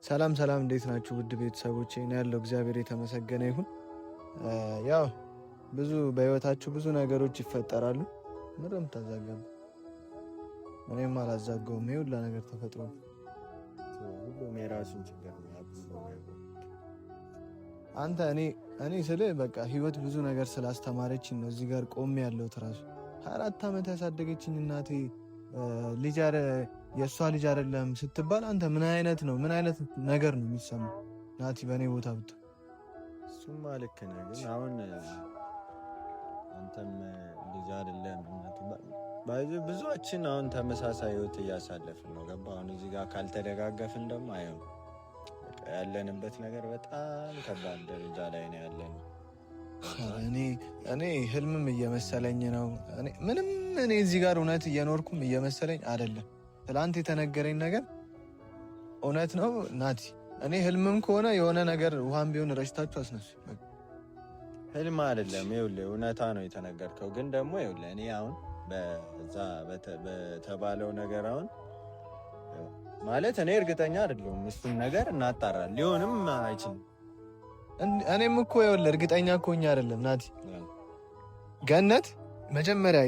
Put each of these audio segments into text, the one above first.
ሰላም ሰላም፣ እንዴት ናችሁ ውድ ቤተሰቦቼ? እኔ ያለው እግዚአብሔር የተመሰገነ ይሁን። ያው ብዙ በህይወታችሁ ብዙ ነገሮች ይፈጠራሉ። ምንም ተዛገበ እኔም አላዛገውም። ይሄ ሁላ ነገር ተፈጥሮ ሁሉም የራሱን ችግር ነው። አንተ እኔ ስለ በቃ ህይወት ብዙ ነገር ስላስተማረችኝ ነው እዚህ ጋር ቆሜ ያለሁት። ራሱ 24 ዓመት ያሳደገችኝ እናቴ ልጅ የእሷ ልጅ አይደለም ስትባል አንተ ምን አይነት ነገር ነው የሚሰማው? ናቲ በእኔ ቦታ ብትሆን እሱማ ልክ ነህ። ግን አሁን አንተም ልጅ አይደለም ብዙዎችን አሁን ተመሳሳይ ህይወት እያሳለፍን ነው። ገባ? አሁን እዚህ ጋር ካልተደጋገፍን ደግሞ አይሆን። ያለንበት ነገር በጣም ከባድ ደረጃ ላይ ነው ያለነው። እኔ ህልምም እየመሰለኝ ነው። እኔ እዚህ ጋር እውነት እየኖርኩም እየመሰለኝ አይደለም። ትላንት የተነገረኝ ነገር እውነት ነው ናቲ። እኔ ህልምም ከሆነ የሆነ ነገር ውሃም ቢሆን ረጭታችሁ አስነሱ። ህልም አይደለም፣ ይኸውልህ እውነታ ነው የተነገርከው። ግን ደግሞ ይኸውልህ እኔ አሁን በዛ በተባለው ነገር አሁን ማለት እኔ እርግጠኛ አይደለሁም። እሱን ነገር እናጣራለን። ሊሆንም አይችልም። እኔም እኮ ይኸውልህ እርግጠኛ እኮ እኛ አይደለም ናቲ። ገነት መጀመሪያ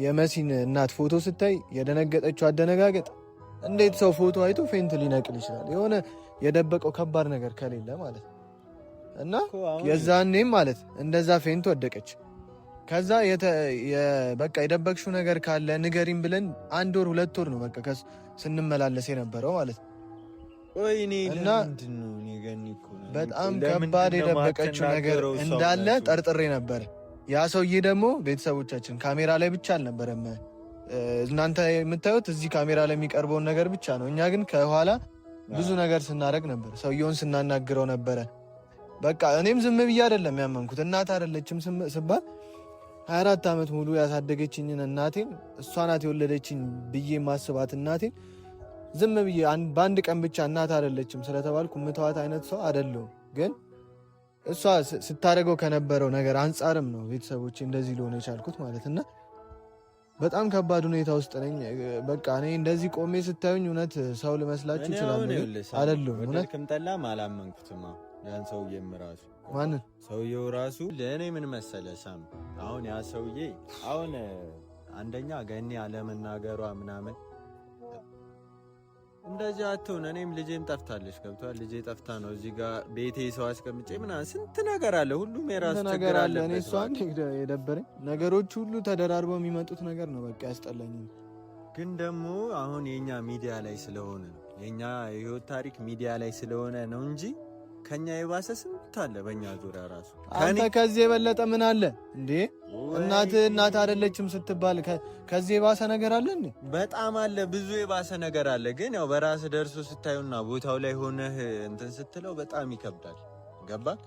የመሲን እናት ፎቶ ስታይ የደነገጠችው አደነጋገጥ፣ እንዴት ሰው ፎቶ አይቶ ፌንት ሊነቅል ይችላል? የሆነ የደበቀው ከባድ ነገር ከሌለ ማለት ነው። እና የዛኔም ማለት እንደዛ ፌንት ወደቀች። ከዛ በቃ የደበቅሽው ነገር ካለ ንገሪም ብለን 1 ወር 2 ወር ነው በቃ ስንመላለስ የነበረው ማለት ነው። እና በጣም ከባድ የደበቀችው ነገር እንዳለ ጠርጥሬ ነበር። ያ ሰውዬ ደግሞ ቤተሰቦቻችን ካሜራ ላይ ብቻ አልነበረም። እናንተ የምታዩት እዚህ ካሜራ ላይ የሚቀርበውን ነገር ብቻ ነው። እኛ ግን ከኋላ ብዙ ነገር ስናደርግ ነበር። ሰውየውን ስናናግረው ነበረ። በቃ እኔም ዝም ብዬ አይደለም ያመንኩት። እናት አይደለችም ስባል 24 ዓመት ሙሉ ያሳደገችኝን እናቴን እሷ ናት የወለደችኝ ብዬ ማስባት እናቴን ዝም ብዬ በአንድ ቀን ብቻ እናት አይደለችም ስለተባልኩ ምተዋት አይነት ሰው አይደለሁም። ግን እሷ ስታደርገው ከነበረው ነገር አንጻርም ነው ቤተሰቦቼ እንደዚህ ሊሆን የቻልኩት ማለት እና በጣም ከባድ ሁኔታ ውስጥ ነኝ። በቃ እኔ እንደዚህ ቆሜ ስታዩኝ እውነት ሰው ልመስላችሁ ይችላል። አይደለሁም። እውነት ከምጠላም አላመንኩትም። ያን ሰውዬም ራሱ ማንን ሰውዬው ራሱ ለእኔ ምን መሰለ ሳም አሁን ያ ሰውዬ አሁን አንደኛ ገኒ አለመናገሯ ምናምን እንደዚህ አትሆን። እኔም ልጄም ጠፍታለች። ገብቷል። ልጄ ጠፍታ ነው እዚህ ጋር ቤቴ ሰው አስቀምጬ ምናምን ስንት ነገር አለ። ሁሉም የራሱ ችግር አለ። እኔ እሷን የደበረኝ ነገሮች ሁሉ ተደራርበው የሚመጡት ነገር ነው በቃ ያስጠላኝ። ግን ደግሞ አሁን የኛ ሚዲያ ላይ ስለሆነ ነው የኛ የህይወት ታሪክ ሚዲያ ላይ ስለሆነ ነው እንጂ ከኛ የባሰ ስንት አለ በእኛ ዙሪያ ራሱ። አንተ ከዚህ የበለጠ ምን አለ እንዴ? እናት አይደለችም ስትባል ከዚህ የባሰ ነገር አለ እንዴ? በጣም አለ፣ ብዙ የባሰ ነገር አለ። ግን ያው በራስ ደርሶ ስታዩና ቦታው ላይ ሆነህ እንትን ስትለው በጣም ይከብዳል። ገባክ?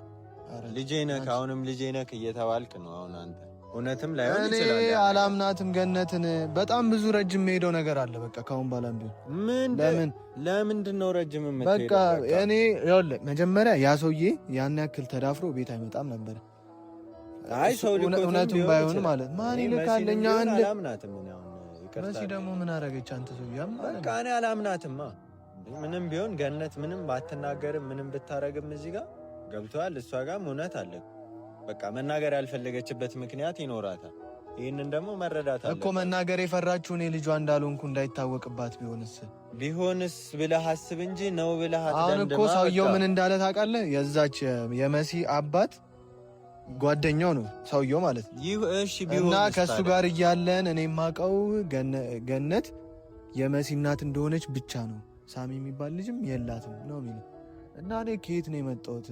ልጄ ነህ፣ አሁንም ልጄ ነህ እየተባልክ ነው አሁን አንተ። እውነትም ላይሆን ይችላል። እኔ አላምናትም ገነትን። በጣም ብዙ ረጅም የሄደው ነገር አለ። በቃ ካሁን ባላም ቢሆን ለምንድን ነው ረጅም የምትሄደው? በቃ እኔ ይኸውልህ መጀመሪያ ያ ሰውዬ ያን ያክል ተዳፍሮ ቤት አይመጣም ነበር። አይ ሰው እውነቱም ባይሆን ማለት ማን ይልካል? እኛ አንድ አላምናትም። መሲ ደግሞ ምን አደረገች? አንተ ሰውዬ በቃ እኔ አላምናትማ። ምንም ቢሆን ገነት ምንም ባትናገርም ምንም ብታረግም እዚህ ጋር ገብቶሃል። እሷ ጋርም እውነት አለ። በቃ መናገር ያልፈለገችበት ምክንያት ይኖራታል። ይህንን ደግሞ መረዳት አለ እኮ። መናገር የፈራችሁ እኔ ልጇ እንዳልሆንኩ እንዳይታወቅባት ቢሆንስ ብለህ አስብ እንጂ ነው ብለህ አትደምድማ። አሁን እኮ ሰውየው ምን እንዳለ ታውቃለህ? የዛች የመሲ አባት ጓደኛው ነው ሰውየው ማለት ነው። እሺ ቢሆን እና ከሱ ጋር እያለን እኔ የማውቀው ገነት የመሲ እናት እንደሆነች ብቻ ነው። ሳሚ የሚባል ልጅም የላትም ነው የሚለው። እና እኔ ከየት ነው የመጣሁት?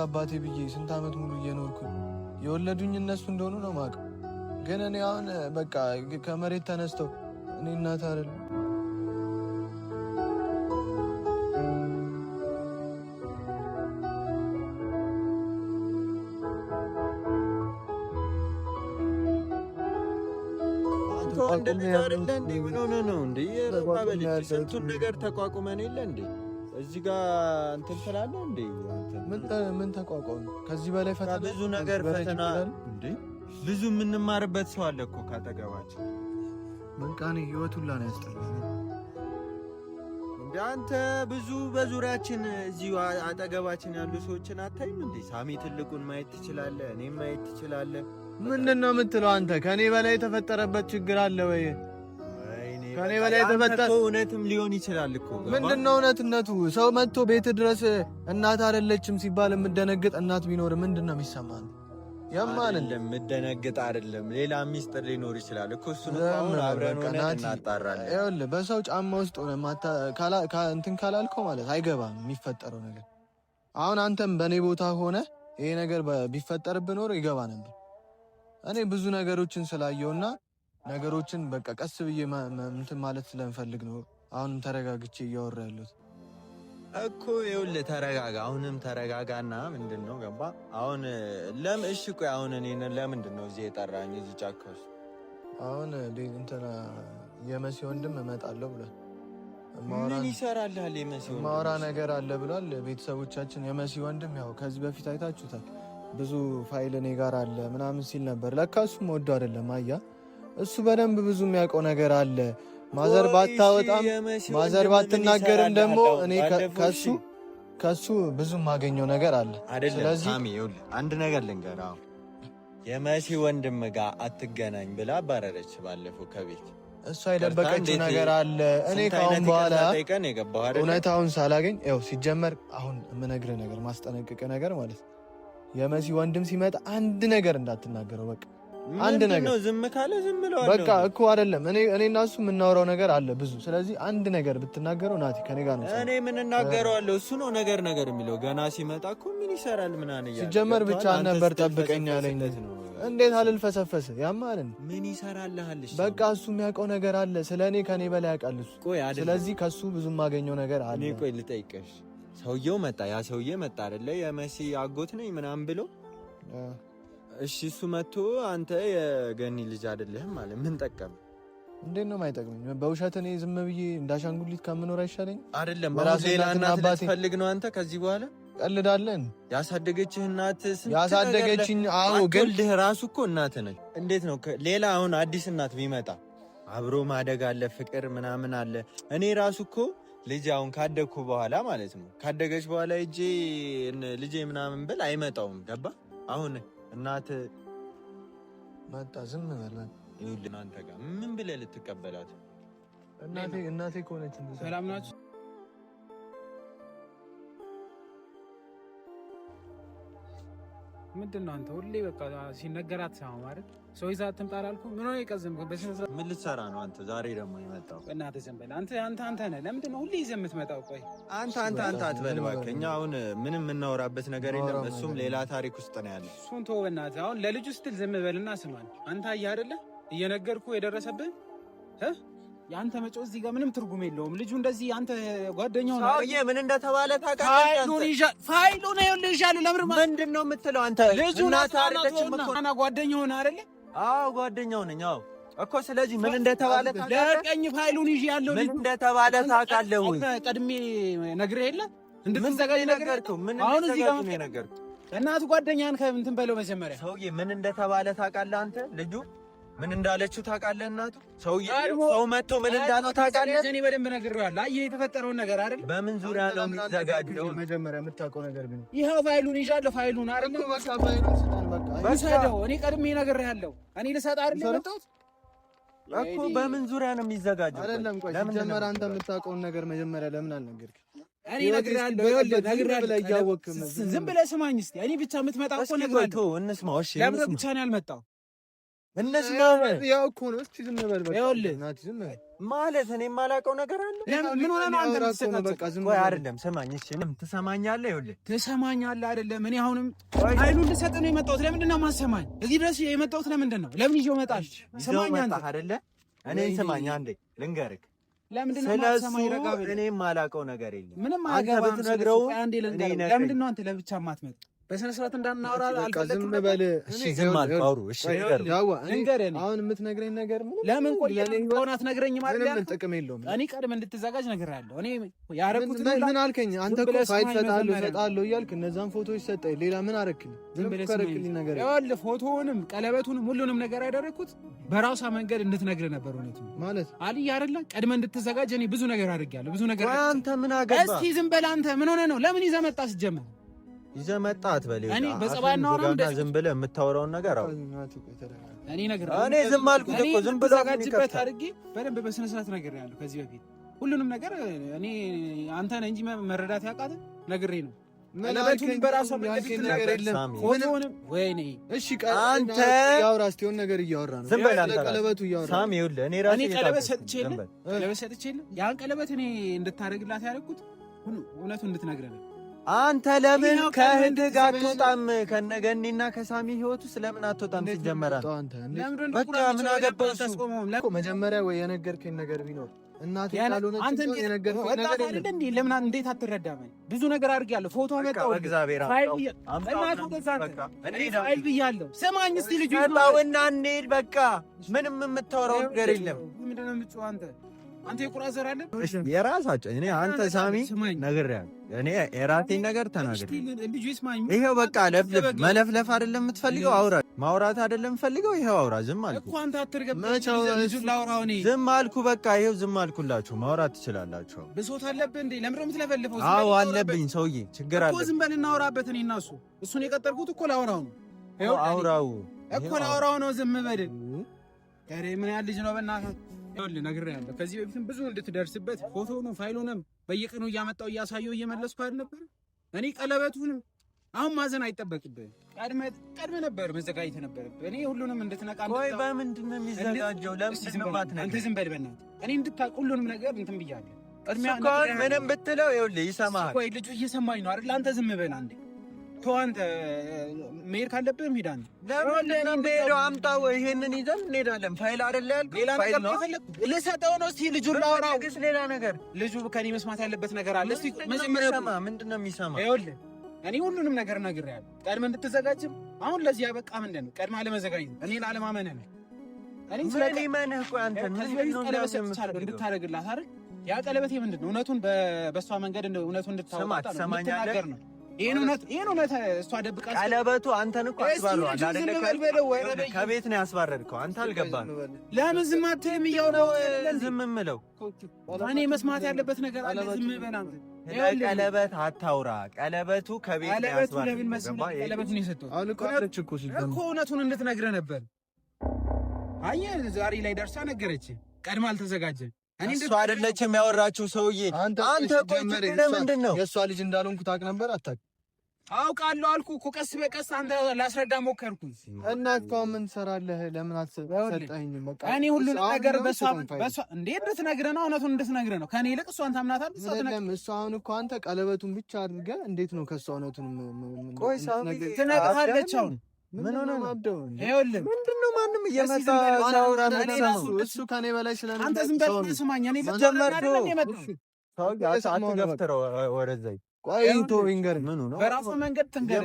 አባቴ ብዬ ስንት ዓመት ሙሉ እየኖርኩ የወለዱኝ እነሱ እንደሆኑ ነው የማውቀው። ግን እኔ አሁን በቃ ከመሬት ተነስተው እኔ እናት አይደለም እኮ እንደ ልጅ አይደለ እንዴ? ምን ሆነ ነው እንዴ? ስንቱን ነገር ተቋቁመን የለ እንዴ? እዚህ ጋር እንትን ትላለህ እንዴ? ምን ተቋቋም? ከዚህ በላይ ፈተና ብዙ ነገር ፈተና እንዴ? ብዙ የምንማርበት ሰው አለ እኮ ካጠገባችን። መንቃኔ ህይወት ሁላ ነው ያስጠላኝ እንዴ? አንተ ብዙ በዙሪያችን እዚሁ አጠገባችን ያሉ ሰዎችን አታይም እንዴ? ሳሚ ትልቁን ማየት ትችላለህ፣ እኔም ማየት ትችላለህ። ምንድነው የምትለው አንተ? ከኔ በላይ የተፈጠረበት ችግር አለ ወይ? ከኔ በላይ የተፈጠረ እውነትም ሊሆን ይችላል እኮ። ምንድነው እውነትነቱ? ሰው መጥቶ ቤት ድረስ እናት አይደለችም ሲባል የምደነግጥ እናት ቢኖር ምንድነው የሚሰማን? ያማን የምደነግጥ አይደለም፣ ሌላ ሚስጥር ሊኖር ይችላል እኮ። እሱን አሁን አብረን ሆነን እናጣራለን። ይኸውልህ በሰው ጫማ ውስጥ ሆነ እንትን ካላልከው ማለት አይገባም የሚፈጠረው ነገር። አሁን አንተም በእኔ ቦታ ሆነ ይሄ ነገር ቢፈጠርብህ ኖሮ ይገባ ነበር። እኔ ብዙ ነገሮችን ስላየውና ነገሮችን በቃ ቀስ ብዬ እንትን ማለት ስለምፈልግ ነው አሁንም ተረጋግቼ እያወራ ያለሁት እኮ። ይኸውልህ ተረጋጋ፣ አሁንም ተረጋጋና ምንድነው ገባ አሁን እሺ ቆይ አሁን እኔን ለምንድን ነው እዚህ የጠራኝ? እዚህ ጫካ ውስጥ አሁን እንትና የመሲ ወንድም እመጣለሁ ብሏል። ምን ይሰራልሃል? የመሲ ወንድም ማውራ ነገር አለ ብሏል። ቤተሰቦቻችን የመሲ ወንድም ያው ከዚህ በፊት አይታችሁታል፣ ብዙ ፋይል እኔ ጋር አለ ምናምን ሲል ነበር። ለካ እሱም ወዶ አይደለም አያ፣ እሱ በደንብ ብዙ የሚያውቀው ነገር አለ። ማዘር ባታወጣም ማዘር ባትናገርም ደግሞ እኔ ከሱ ብዙ የማገኘው ነገር አለ። ስለዚህ አንድ ነገር ልንገርህ፣ የመሲ ወንድም ጋር አትገናኝ ብላ አባረረች ባለፈው ከቤት። እሷ የደበቀችው ነገር አለ። እኔ ካሁን በኋላ እውነታውን ሳላገኝ ያው ሲጀመር አሁን የምነግርህ ነገር ማስጠነቅቅህ ነገር ማለት ነው፣ የመሲ ወንድም ሲመጣ አንድ ነገር እንዳትናገረው በቃ አንድ ነገር ነው። ዝም ካለ ዝም ብለው በቃ እኮ አይደለም። እኔ እና እሱ የምናወራው ነገር አለ ብዙ። ስለዚህ አንድ ነገር ብትናገረው ናቲ ከኔ ጋር ነው። እኔ ምን እናገረዋለሁ? እሱ ነው ነገር የሚለው። ገና ሲመጣ እኮ ምን ይሰራል ምናምን እያለ ሲጀመር ብቻ ነበር ጠብቀኝ ያለኝ። እንዴት አልልፈሰፈስ ያማልን ምን ይሰራልሃል? በቃ እሱ የሚያውቀው ነገር አለ ስለኔ ከኔ በላይ ያውቃል እሱ። ስለዚህ ከሱ ብዙ የማገኘው ነገር አለ። እኔ ቆይ ልጠይቅሽ፣ ሰውየው መጣ፣ ያ ሰውዬ መጣ አይደለ? የመሲ አጎት ነኝ ምናምን ብሎ እሺ እሱ መጥቶ አንተ የገኒ ልጅ አይደለህም ማለት ምን ጠቀም? እንዴት ነው የማይጠቅመኝ? በውሸት እኔ ዝም ብዬ እንዳሻንጉሊት ከምኖር አይሻለኝ? አይደለም ሌላ እናት ልትፈልግ ነው አንተ? ከዚህ በኋላ ቀልዳለን። ያሳደገችህ እናት ያሳደገችኝ አዎ፣ ግን ልህ ራሱ እኮ እናት ነች። እንዴት ነው ሌላ አሁን አዲስ እናት ቢመጣ አብሮ ማደግ አለ፣ ፍቅር ምናምን አለ። እኔ ራሱ እኮ ልጅ አሁን ካደግኩ በኋላ ማለት ነው ካደገች በኋላ እጄ ልጄ ምናምን ብል አይመጣውም። ገባ አሁን እናት መጣ ዝም በል ይኸውልህ፣ አንተ ጋር ምን ብለህ ልትቀበላት? እናቴ ከሆነች ሰላም ናችሁ? ምንድን ነው አንተ ሁሌ በቃ ሲነገራት ሰማ ማለት ሰው ይዛ አትምጣ አላልኩም? ምን ሆነ የቀዘም ምን ልትሰራ ነው አንተ ዛሬ ደግሞ የመጣው? በእናትህ ዝም በል አንተ ነህ። ለምንድን ነው ሁሌ ይዘህ የምትመጣው? ቆይ አንተ አትበል እባክህ። እኛ አሁን ምንም የምናወራበት ነገር የለም። እሱም ሌላ ታሪክ ውስጥ ነው ያለው። እሱን ተወው በእናትህ። አሁን ለልጁ ስትል ዝም በልና ስማን። አንተ አየህ አይደለ እየነገርኩ የደረሰብህ የአንተ መጮህ እዚህ ጋር ምንም ትርጉም የለውም። ልጁ እንደዚህ አንተ ጓደኛው ነው ሰውዬ ምን እንደተባለ ታውቃለህ? ፋይሉን ይኸውልህ። ለምን ምንድን ነው የምትለው አንተ? ልጁ እናት አይደለችም እኮ እና ጓደኛው ነው አይደለ? አዎ ጓደኛው ነኝ። አዎ እኮ ስለዚህ ምን እንደተባለ ታውቃለህ? ለቀኝ ፋይሉን ይዤ ያለው ምን እንደተባለ ታውቃለህ? ቀድሜ ነግሬህ የለ እንድትዘጋጅ ነገርኩህ። አሁን እዚህ ጋር ምን ነገርኩህ? እናቱ ጓደኛህን ከእንትን በለው መጀመሪያ። ሰውዬ ምን እንደተባለ ታውቃለህ አንተ? ልጁ ምን እንዳለችው ታውቃለህ? እናቱ ሰው መጥቶ ምን እንዳለው ታውቃለህ? እኔ በደንብ ነግሬዋለሁ። አየህ የተፈጠረውን ነገር አይደል? በምን ዙሪያ ነው የሚዘጋጀው? መጀመሪያ የምታውቀው ነገር ቢሆን ይኸው ፋይሉን ይዣለሁ። ፋይሉን አይደል? በቃ ፋይሉን ስጠን በቃ። ይሰደው። እኔ ቀድሜ ነግሬሃለሁ። እኔ ልሰጥ አይደል የመጣሁት እኮ። በምን ዙሪያ ነው የሚዘጋጀው? አይደለም ቆይ፣ ሲጀመር አንተ የምታውቀውን ነገር መጀመሪያ ለምን አልነገርክም? እኔ ነግሬሃለሁ። ነግሬሃለሁ። ዝም ብለህ ስማኝ እስኪ። እኔ ብቻ የምትመጣው እኮ ነግሬሃለሁ። እንስማው። እሺ ለምን ብቻ ነው ያልመጣው? ያው እኮ ነው። እስኪ ዝም በል በቃ። ይኸውልህ ማለት እኔ የማላውቀው ነገር አለ። ምን ሆነህ ነው አንተ የምትሰቃቀው? በቃ ዝም በል አይደለም። ስማኝ እሺ፣ ትሰማኛለህ? ይኸውልህ ትሰማኛለህ አይደለም? እኔ አሁንም ኃይሉን ልሰጥ ነው የመጣሁት። ለምንድን ነው የማትሰማኝ? እዚህ ድረስ የመጣሁት ለምንድን ነው? ለምን ይዤው እመጣለሁ? ስማኝ አንተ አይደለ? እኔ ስማኝ አንዴ ልንገርህ። ለምንድን ነው የማትሰማኝ? ረጋ በል። እኔ የማላውቀው ነገር የለም። ምንም አገባም። ብትነግረው ለምንድን ነው አንተ ለብቻ የማትመጣው? በስነ ስርዓት እንዳናወራ አልፈለኩም። ዝም በል እሺ። ዝም አልኩ። እሺ አሁን የምትነግረኝ ነገር ምን ለምን ቆይተህ አትነግረኝም? ምንም ጥቅም የለውም። እኔ ቀድመህ እንድትዘጋጅ እነግርሃለሁ። እኔ ያረኩት ምን አልከኝ? አንተ እኮ ፋይል እሰጥሃለሁ እያልክ እነዛን ፎቶዎች ሰጠኝ። ሌላ ምን አረክልኝ? ዝም ብለህ ከረክልኝ ነገር ይኸውልህ፣ ፎቶውንም ቀለበቱንም ሁሉንም ነገር ያደረኩት በራሷ መንገድ እንድትነግርህ ነበር። እውነቱ ማለት አልይ አይደለ? ቀድመህ እንድትዘጋጅ እኔ ብዙ ነገር አድርጌያለሁ። ብዙ ነገር አንተ ምን አገባ? እስኪ ዝም በል አንተ። ምን ሆነህ ነው? ለምን ይዘህ መጣህ? ስትጀምር ይዘህ መጣህ አትበል። እኔ በጸባይ ነው እንደዚህ ዝም ብለህ የምታወራውን ነገር አው እኔ ዝም አልኩት እኮ ዝም ብለህ ተዘጋጅበት አድርጌ በደንብ በስነ ስርዓት ነግሬሃለሁ። ከዚህ በፊት ሁሉንም ነገር እኔ አንተ ነህ እንጂ መረዳት ያቃተህ ነግሬ ነው። ቀለበቱን በራሷ መንገድ ነገር የለም። ፎቶውንም ወይኔ እሺ፣ አንተ ያውራ እስቲ የሆነ ነገር እያወራ ነው። ዝም በል አንተ ቀለበቱ እያወራ ሳሚ። ይኸውልህ እኔ ራሴ ቀለበት ሰጥቼልህ ያን ቀለበት እኔ እንድታደርግላት ያደረኩት እውነቱን እንድትነግረህ ነው። አንተ ለምን ከህንድ ጋር አትወጣም? ከነገኒና ከሳሚ ህይወቱ ስለምን አትወጣም? ሲጀመራል በቃ ምን አገባህ? መጀመሪያ ወይ የነገርከኝ ነገር ቢኖር እናቴ ካልሆነች አንተ የነገርከኝ ነገር የለም እንዴ? ለምን እንዴት አትረዳም? ብዙ ነገር አድርጌያለሁ። ፎቶ አመጣው እግዚአብሔር ፋይል ብያለሁ። ስማኝ እስቲ ልጅ መጣውና እንሂድ በቃ። ምንም የምታወራው ነገር የለም። ምንድን ነው የምትጮህ አንተ? አንተ የቁራ ዘር አለ የራሳቸው እኔ አንተ ሳሚ ነግሬሃለሁ። እኔ የራሴን ነገር ተናግሬ ይሄው በቃ መለፍለፍ አይደለም የምትፈልገው፣ አውራ ማውራት አይደለም የምትፈልገው፣ ይሄው አውራ። ዝም አልኩ እኮ አንተ አትርገም። ላውራው እኔ ዝም አልኩ በቃ ይሄው ዝም አልኩላችሁ። ማውራት ትችላላችሁ። ብሶት አለብህ እንዴ? ለምን ነው የምትለፈልፈው? አዎ አለብኝ ሰውዬ፣ ችግር አለ እኮ። ዝም በል እናውራበት። እኔ እና እሱን የቀጠርኩት እኮ ላውራው ነው። ይሄው አውራው እኮ ላውራው ነው። ዝም በል ከሬ ምን ያህል ልጅ ነው በእናትህ? ይኸውልህ ነግሬሃለሁ። ከዚህ በፊትም ብዙ እንድትደርስበት ፎቶውንም ፋይሉንም በየቀኑ እያመጣው እያሳየው እየመለስኩ አይደል ነበር? እኔ ቀለበቱንም አሁን ማዘን አይጠበቅብህም። ቀድመህ ነበር መዘጋጀት ነበረብህ። እኔ ሁሉንም እንድትነቃ ወይ በምንድን ነው የሚዘጋጀው? ለምን ነው ማትነቃ? አንተ ዝም በል በእናትህ። እኔ እንድታውቅ ሁሉንም ነገር እንትን ብያለሁ። ቅድሚያ ምንም ብትለው ይኸውልህ ይሰማሃል። ቆይ ልጁ እየሰማኝ ነው አይደል? አንተ ዝም በል አንዴ። ተው አንተ መሄድ ካለብህም ሂድ አንተ። ለምን እንደሄደው አምጣው። ይሄንን ይዘን እንሄዳለን። ፋይል አይደለ ያልኩህ? ሌላ ነገር ነው ልሰጠው ነው። እስቲ ልጁን ላውራው። ሌላ ነገር ልጁ ከኔ መስማት ያለበት ነገር አለ። እስቲ መጀመሪያ ምንድን ነው የሚሰማ? ይኸውልህ እኔ ሁሉንም ነገር ነግሬሃለሁ። ቀድመህ እንድትዘጋጅም አሁን ለዚህ ያበቃ ምንድን ነው? ቀድመህ አለመዘጋጀት እኔ ላለማመንህ ነው። እኔ ስለማመንህ እኮ አንተ እንድታደርግላት አይደል? ያ ቀለበቴ ምንድን ነው? እውነቱን በእሷ መንገድ እውነቱን እንድታወጣ ነው። ይሄን እውነት እሷ ደብቃ ቀለበቱ አንተን እኮ አስባረዋል አይደል? ከቤት ነው ያስባረርከው አንተ። አልገባህም? ለምን ዝም አትልም? እያወራሁ ዝም የምለው እኔ መስማት ያለበት ነገር አለ። ዝም በል አንተ። ቀለበት አታውራ። ቀለበቱ ከቤት ነው ያስባረርከው። ለምን መስማት ቀለበቱን የሰጠሁት እኮ እውነቱን እንድትነግረህ ነበር። አየህ ዛሬ ላይ ደርሳ ነገረች። ቀድማ አልተዘጋጀም። እሱ አይደለችም ያወራችው ሰውዬ። አንተ ቆይ ምንድን ነው የእሷ ልጅ እንዳልሆንኩ ታውቅ ነበር? አታውቅም? አውቃለሁ አልኩህ እኮ ቀስ በቀስ አንተ ላስረዳ ሞከርኩኝ። እና እስካሁን ምን ትሰራለህ? ለምን አትሰጠኝም? በቃ እኔ ሁሉን ነገር በሷ እንዴት እንድትነግረህ ነው? እውነቱን እንድትነግረህ ነው። ከኔ ይልቅ እሷን ታምናታለህ? እሷ አሁን እኮ አንተ ቀለበቱን ብቻ አድርገህ እንዴት ነው ከእሷ እውነቱን ትነግርሃለች? አሁን ምን ሆነ ማብደው? ይኸውልህ ምንድን ነው ማንም እየመጣ ሳውራ እሱ ከኔ በላይ ስለሆነ አንተ ዝም በል ስማኝ። እኔ ጀመርኩ አትገፍትረው ወደዛ። ቆይ ቶይንገር ምኑ ነው በራሱ መንገድ ትንገር።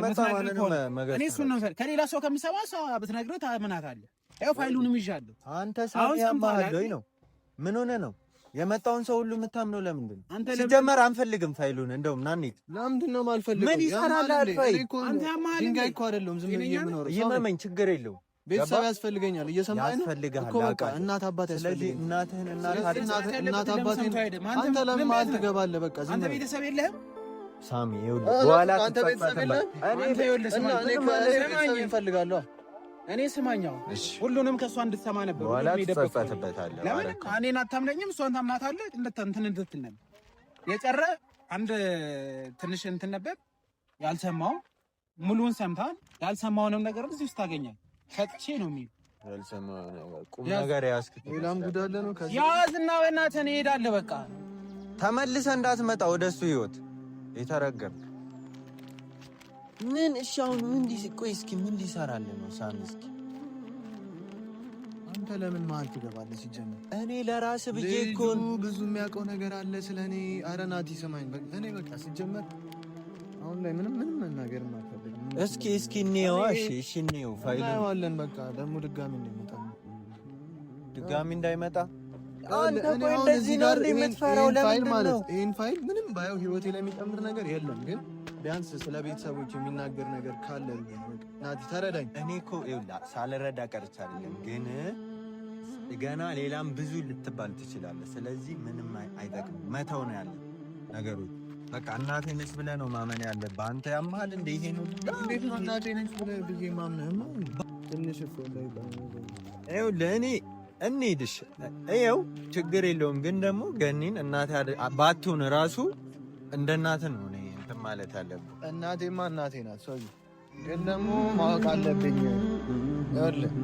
እኔ እሱን ነው ከሌላ ሰው ከሚሰማ ሰው ብትነግረህ ታምናታለህ። ይኸው ፋይሉንም ይዣለሁ። አንተ ሳሚ ያማህልኝ ነው። ምን ሆነ ነው የመጣውን ሰው ሁሉ የምታምነው? ለምንድን ነው ሲጀመር አንፈልግም ፋይሉን። እንደውም ና እንሂድ። ለምንድን ነው የማልፈልገው? ምን ይሰራል? አልፋይ አንተ ያማህልኝ ድንጋይ እኮ አይደለሁም። ዝም ብዬ የምኖረው ይመመኝ፣ ችግር የለውም። ቤተሰብ ያስፈልገኛል። እየሰማኸኝ ነው እኮ በቃ እናት አባት ያስፈልገኛል። ስለዚህ እናትህን እናት አባቴን አንተ ለምን ማለት ትገባለህ? በቃ ዝም አንተ ቤተሰብ የለህም ሳሚ። ይኸውልህ በኋላ አንተ ቤተሰብ የለህም። አንተ ይኸውልህ ስማኝ እፈልጋለሁ። እኔ ስማኛው ሁሉንም ከእሷ እንድትሰማ ነበር። በኋላ ትጸጸትበታለህ። ለምን እኔን አታምነኝም? እሷን ታምናታለህ። እንትን እንድትል ነበር የቀረ አንድ ትንሽ እንትን ነበር ያልሰማው። ሙሉውን ሰምተሃል። ያልሰማውንም ነገር እዚህ ውስጥ ታገኛለህ። ሰጥቼ ነው የሚል ያልሰማው ነገር ቁም ነገር ያስክት ሌላም ጉዳለ ነው። ከዚህ ያዝና በእናትህ እንሄዳለን። በቃ ተመልሰህ እንዳትመጣ ወደሱ ህይወት የተረገምክ ምን? እሺ አሁን ምን ቆይ እስኪ ምን ሊሰራልህ ነው ሳሚ? እስኪ አንተ ለምን መሀል ትገባለህ? ሲጀምር እኔ ለራስህ ብዬ እኮ ብዙ የሚያውቀው ነገር አለ ስለኔ። ኧረ ናቲ ስማኝ። እኔ በቃ ሲጀመር አሁን ላይ ምንም መናገር ማፈልግ። እስኪ እንየው። እሺ እንየው ፋይሉ እናየዋለን። በቃ ደግሞ ድጋሚ እንዳይመጣ አንተ ቆይ እንደዚህ ነው የምትፈራው? ለምንድን ነው ይሄን ፋይል ምንም ባየው ህይወቴ ላይ የሚጨምር ነገር የለም፣ ግን ቢያንስ ስለ ቤተሰቦች የሚናገር ነገር ካለ ናቲ ተረዳኝ። እኔ እኮ ሳልረዳ ቀርቼ አይደለም፣ ግን ገና ሌላም ብዙ ልትባል ትችላለህ። ስለዚህ ምንም አይጠቅም፣ መተው ነው ያለ ነገሮች። በቃ እናቴ ነች ብለህ ነው ማመን ያለብህ። አንተ ያማል እንደ ይሄ ነው። እንዴት ነው እናቴ ነች ብለህ ብዬ ማምነህ? ትንሽ እኮ ለእኔ እንሂድሽ ይኸው ችግር የለውም። ግን ደግሞ ገኒን እናቴ ባትሆን ራሱ እንደ እናት ነው እኔ እንትን ማለት ያለብህ። እናቴማ እናቴ ናት። ሰውዬው ግን ደግሞ ማወቅ አለብኝ። ይኸውልህ